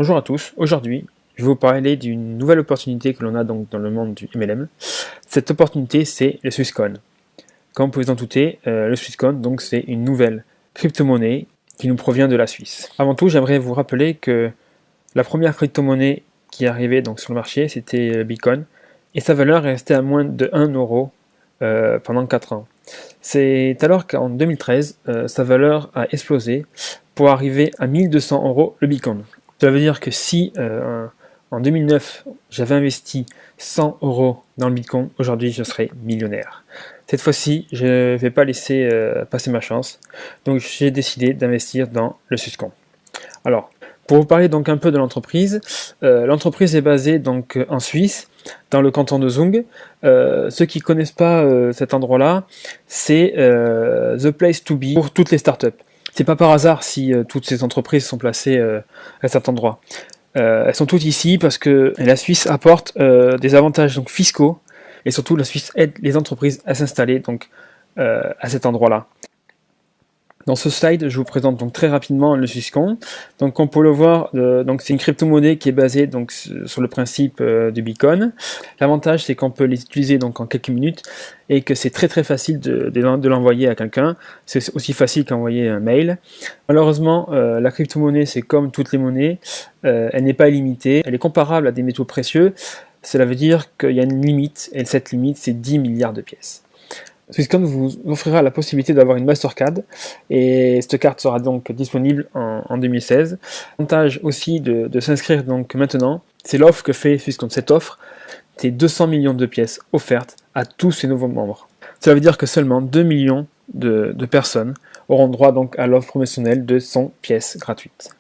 Bonjour à tous, aujourd'hui je vais vous parler d'une nouvelle opportunité que l'on a donc dans le monde du MLM. Cette opportunité c'est le Swisscoin. Comme vous pouvez vous en douter, le Swisscoin donc c'est une nouvelle crypto-monnaie qui nous provient de la Suisse. Avant tout, j'aimerais vous rappeler que la première crypto-monnaie qui est arrivée donc sur le marché c'était le Bitcoin et sa valeur est restée à moins de 1 euro pendant 4 ans. C'est alors qu'en 2013, sa valeur a explosé pour arriver à 1200 euros le Bitcoin. Cela veut dire que si en 2009 j'avais investi 100 euros dans le Bitcoin, aujourd'hui je serais millionnaire. Cette fois-ci, je ne vais pas laisser passer ma chance, donc j'ai décidé d'investir dans le Swisscoin. Alors, pour vous parler donc un peu de l'entreprise, l'entreprise est basée donc en Suisse, dans le canton de Zug. Ceux qui ne connaissent pas cet endroit-là, c'est the place to be pour toutes les startups. C'est pas par hasard si toutes ces entreprises sont placées à cet endroit. Elles sont toutes ici parce que la Suisse apporte des avantages donc fiscaux et surtout la Suisse aide les entreprises à s'installer donc à cet endroit-là. Dans ce slide, je vous présente donc très rapidement le Swisscoin. Donc, comme on peut le voir, donc c'est une crypto-monnaie qui est basée donc sur le principe du Bitcoin. L'avantage, c'est qu'on peut les utiliser donc en quelques minutes et que c'est très facile de l'envoyer à quelqu'un. C'est aussi facile qu'envoyer un mail. Malheureusement, la crypto-monnaie, c'est comme toutes les monnaies, elle n'est pas illimitée. Elle est comparable à des métaux précieux. Cela veut dire qu'il y a une limite et cette limite, c'est 10 milliards de pièces. Swisscoin vous offrira la possibilité d'avoir une Mastercard et cette carte sera donc disponible en 2016. L'avantage aussi de s'inscrire donc maintenant, c'est l'offre que fait Swisscoin. Cette offre, c'est 200 millions de pièces offertes à tous ses nouveaux membres. Cela veut dire que seulement 2 millions de personnes auront droit donc à l'offre promotionnelle de 100 pièces gratuites.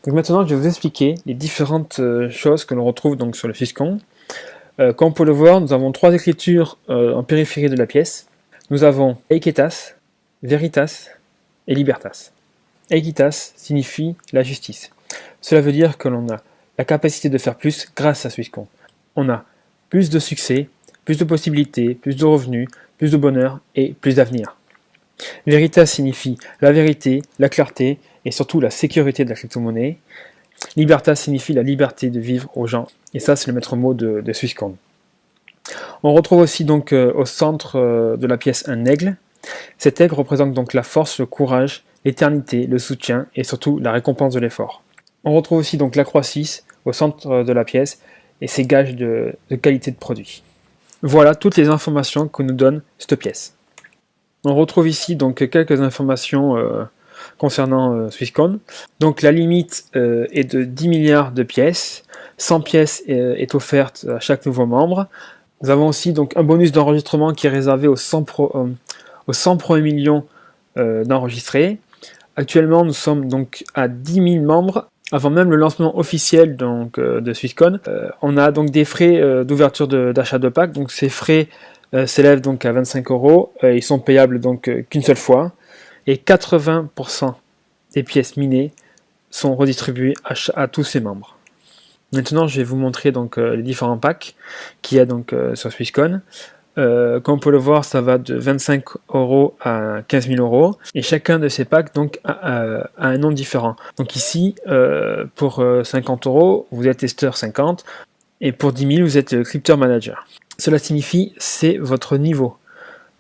Donc maintenant, je vais vous expliquer les différentes choses que l'on retrouve donc sur le Swisscoin. Comme on peut le voir, nous avons 3 écritures en périphérie de la pièce. Nous avons Equitas, Veritas et Libertas. Equitas signifie la justice. Cela veut dire que l'on a la capacité de faire plus grâce à Swisscoin. On a plus de succès, plus de possibilités, plus de revenus, plus de bonheur et plus d'avenir. Veritas signifie la vérité, la clarté et surtout la sécurité de la crypto-monnaie. Libertas signifie la liberté de vivre aux gens. Et ça, c'est le maître mot de Swisscoin. On retrouve aussi donc au centre de la pièce un aigle. Cet aigle représente donc la force, le courage, l'éternité, le soutien et surtout la récompense de l'effort. On retrouve aussi donc la croix 6 au centre de la pièce et ses gages de qualité de produit. Voilà toutes les informations que nous donne cette pièce. On retrouve ici donc quelques informations concernant Swisscoin. Donc la limite est de 10 milliards de pièces. 100 pièces est offerte à chaque nouveau membre. Nous avons aussi donc un bonus d'enregistrement qui est réservé aux 100 premiers millions d'enregistrés. Actuellement, nous sommes donc à 10 000 membres. Avant même le lancement officiel donc, de Swisscoin, on a donc des frais d'ouverture d'achat de pack. Donc ces frais s'élèvent donc à 25 euros. Ils sont payables donc qu'une seule fois. Et 80% des pièces minées sont redistribuées à tous ses membres. Maintenant, je vais vous montrer donc les différents packs qu'il y a donc sur Swisscoin. Comme on peut le voir, ça va de 25 euros à 15 000 euros. Et chacun de ces packs donc, a un nom différent. Donc ici, pour 50 euros, vous êtes testeur 50. Et pour 10 000, vous êtes crypto manager. Cela signifie c'est votre niveau.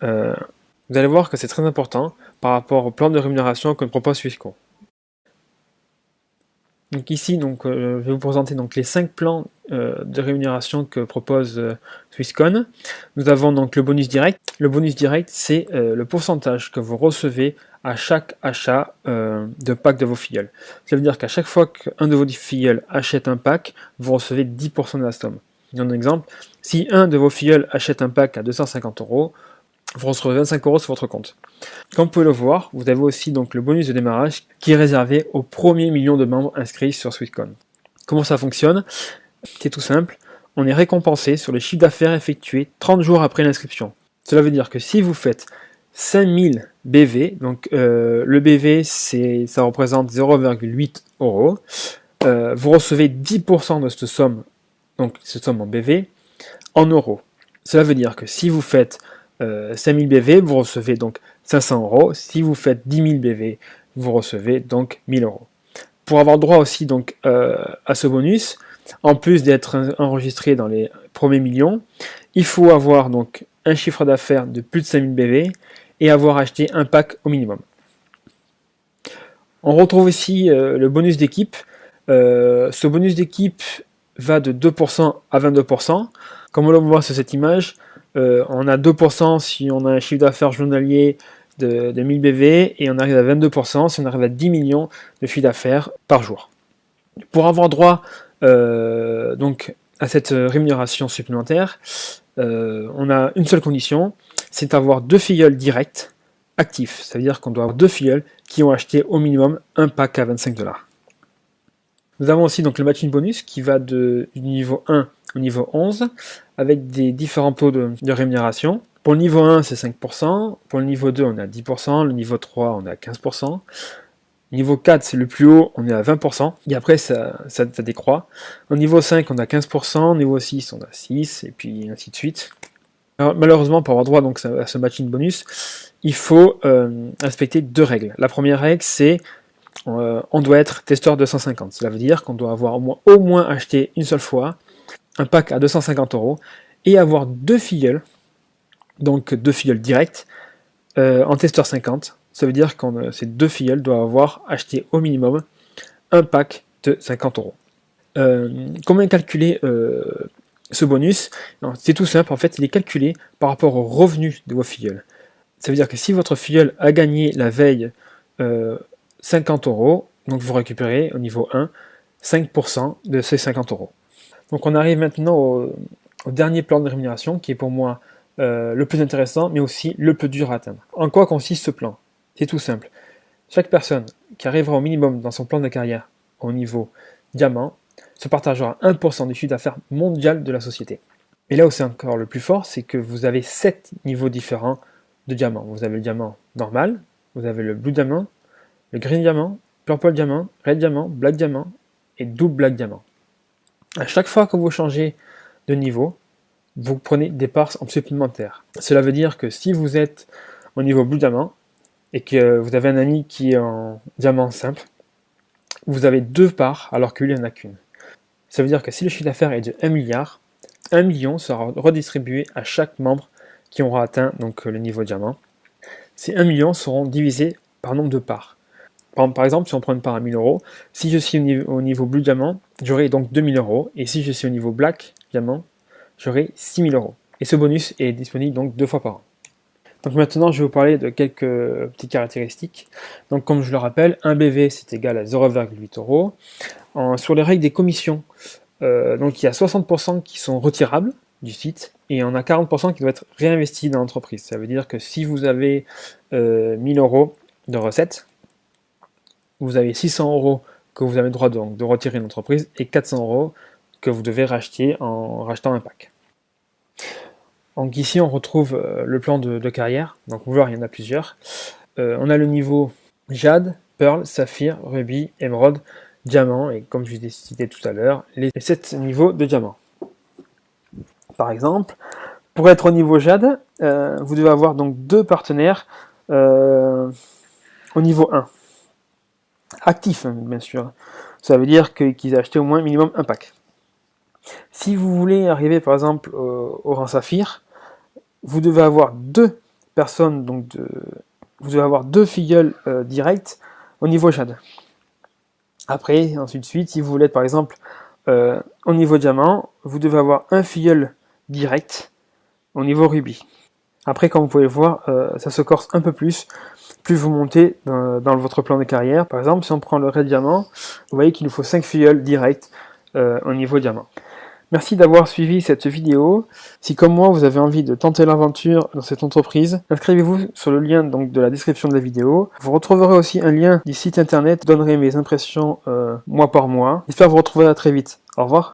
Vous allez voir que c'est très important par rapport au plan de rémunération que propose Swisscoin. Donc ici, donc, je vais vous présenter donc, les 5 plans de rémunération que propose Swisscoin. Nous avons donc le bonus direct. Le bonus direct, c'est le pourcentage que vous recevez à chaque achat de pack de vos filleuls. Ça veut dire qu'à chaque fois qu'un de vos filleuls achète un pack, vous recevez 10% de la somme. Je donne un exemple. Si un de vos filleuls achète un pack à 250 euros, vous recevez 25 euros sur votre compte. Comme vous pouvez le voir, vous avez aussi donc le bonus de démarrage qui est réservé aux premiers millions de membres inscrits sur Swisscoin. Comment ça fonctionne? C'est tout simple, on est récompensé sur le chiffre d'affaires effectué 30 jours après l'inscription. Cela veut dire que si vous faites 5000 BV, donc le BV ça représente 0,8 euros, vous recevez 10% de cette somme, donc cette somme en BV, en euros. Cela veut dire que si vous faites 5000 BV, vous recevez donc 500 euros. Si vous faites 10 000 BV, vous recevez donc 1000 euros. Pour avoir droit aussi donc à ce bonus, en plus d'être enregistré dans les premiers millions, il faut avoir donc un chiffre d'affaires de plus de 5000 BV et avoir acheté un pack au minimum. On retrouve ici le bonus d'équipe. Ce bonus d'équipe va de 2% à 22%. Comme on le voit sur cette image, on a 2% si on a un chiffre d'affaires journalier de 1000 BV et on arrive à 22% si on arrive à 10 millions de chiffre d'affaires par jour. Pour avoir droit donc à cette rémunération supplémentaire, on a une seule condition, c'est d'avoir 2 filleuls directs actifs. Ça veut dire qu'on doit avoir 2 filleuls qui ont acheté au minimum un pack à 25$. Nous avons aussi donc le matching bonus qui va du niveau 1 au niveau 11 avec des différents taux de rémunération. Pour le niveau 1 c'est 5%, pour le niveau 2 on est à 10%, le niveau 3 on est à 15%, niveau 4 c'est le plus haut, on est à 20%, et après ça décroît. Au niveau 5 on a 15%, au niveau 6 on a 6%, et puis ainsi de suite. Alors, malheureusement pour avoir droit donc, à ce matching bonus, il faut respecter 2 règles. La première règle c'est on doit être testeur 250. Cela veut dire qu'on doit avoir au moins acheté une seule fois un pack à 250€ et avoir 2 filleuls, donc 2 filleuls directs en testeur 50. Ça veut dire que ces 2 filleuls doivent avoir acheté au minimum un pack de 50€. Comment calculer ce bonus? C'est tout simple, en fait il est calculé par rapport au revenu de vos filleuls. Ça veut dire que si votre filleul a gagné la veille 50€, donc vous récupérez au niveau 1 5% de ces 50€. Donc on arrive maintenant au dernier plan de rémunération qui est pour moi le plus intéressant mais aussi le plus dur à atteindre. En quoi consiste ce plan? C'est tout simple. Chaque personne qui arrivera au minimum dans son plan de carrière au niveau diamant se partagera 1% du chiffre d'affaires mondial de la société. Et là où c'est encore le plus fort, c'est que vous avez 7 niveaux différents de diamant. Vous avez le diamant normal, vous avez le blue diamant, le green diamant, purple diamant, red diamant, black diamant et double black diamant. À chaque fois que vous changez de niveau, vous prenez des parts en supplémentaire. Cela veut dire que si vous êtes au niveau blue diamant et que vous avez un ami qui est en diamant simple, vous avez 2 parts alors que lui n'en a qu'une. Ça veut dire que si le chiffre d'affaires est de 1 milliard, 1 million sera redistribué à chaque membre qui aura atteint donc, le niveau diamant. Ces 1 million seront divisés par nombre de parts. Par exemple, si on prend une part à 1000€, si je suis au niveau blue diamant, j'aurai donc 2000€, et si je suis au niveau black diamant, j'aurai 6000€. Et ce bonus est disponible donc 2 fois par an. Donc maintenant, je vais vous parler de quelques petites caractéristiques. Donc comme je le rappelle, un BV c'est égal à 0,8€. Sur les règles des commissions, donc il y a 60% qui sont retirables du site, et on a 40% qui doivent être réinvestis dans l'entreprise. Ça veut dire que si vous avez 1000€ de recettes, vous avez 600€ que vous avez le droit de retirer de l'entreprise et 400€ que vous devez racheter en rachetant un pack. Donc ici on retrouve le plan de carrière, donc vous voyez il y en a plusieurs. On a le niveau Jade, Pearl, Saphir, Ruby, Émeraude, Diamant, et comme je vous ai cité tout à l'heure, les 7 niveaux de diamant. Par exemple, pour être au niveau Jade, vous devez avoir donc 2 partenaires au niveau 1. Actifs, bien sûr. Ça veut dire qu'ils aient acheté au moins minimum un pack. Si vous voulez arriver par exemple au rang Saphir, vous devez avoir 2 personnes, donc vous devez avoir 2 filleuls directs au niveau Jade. Après, ensuite, si vous voulez être par exemple au niveau Diamant, vous devez avoir un filleul direct au niveau Ruby. Après, comme vous pouvez voir, ça se corse un peu plus vous montez dans votre plan de carrière. Par exemple, si on prend le Red Diamant, vous voyez qu'il nous faut 5 filleuls directs au niveau Diamant. Merci d'avoir suivi cette vidéo. Si comme moi vous avez envie de tenter l'aventure dans cette entreprise, inscrivez-vous sur le lien donc, de la description de la vidéo. Vous retrouverez aussi un lien du site internet, je donnerai mes impressions mois par mois. J'espère vous retrouver à très vite. Au revoir.